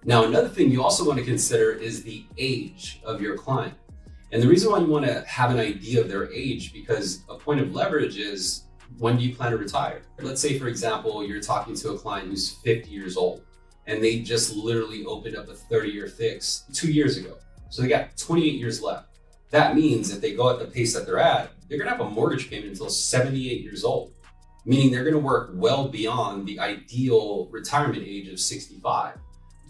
Now, another thing you also want to consider is the age of your client. And the reason why you want to have an idea of their age, because a point of leverage is, when do you plan to retire? Let's say, for example, you're talking to a client who's 50 years old and they just literally opened up a 30-year fix 2 years ago. So they got 28 years left. That means if they go at the pace that they're at, they're gonna have a mortgage payment until 78 years old, meaning they're gonna work well beyond the ideal retirement age of 65.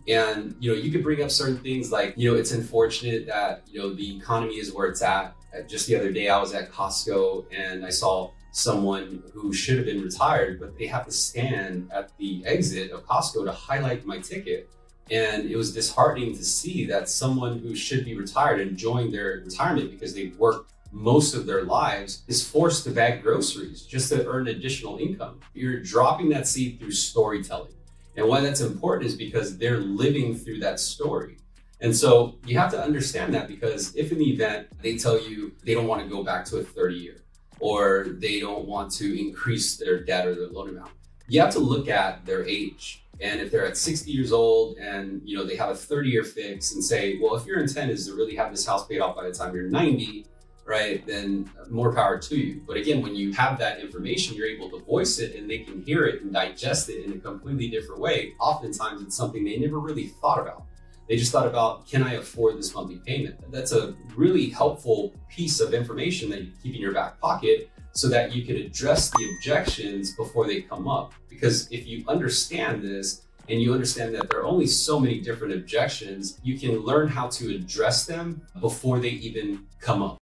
And you could bring up certain things like, it's unfortunate that the economy is where it's at. Just the other day, I was at Costco and I saw someone who should have been retired, but they have to stand at the exit of Costco to highlight my ticket. And it was disheartening to see that someone who should be retired, enjoying their retirement because they've worked most of their lives, is forced to bag groceries just to earn additional income. You're dropping that seed through storytelling. And why that's important is because they're living through that story. And so you have to understand that, because if in the event they tell you they don't want to go back to a 30-year, or they don't want to increase their debt or their loan amount, you have to look at their age. And if they're at 60 years old and they have a 30-year fix, and say, well, if your intent is to really have this house paid off by the time you're 90, right, then more power to you. But again, when you have that information, you're able to voice it and they can hear it and digest it in a completely different way. Oftentimes it's something they never really thought about. They just thought about, can I afford this monthly payment? That's a really helpful piece of information that you keep in your back pocket so that you can address the objections before they come up. Because if you understand this, and you understand that there are only so many different objections, you can learn how to address them before they even come up.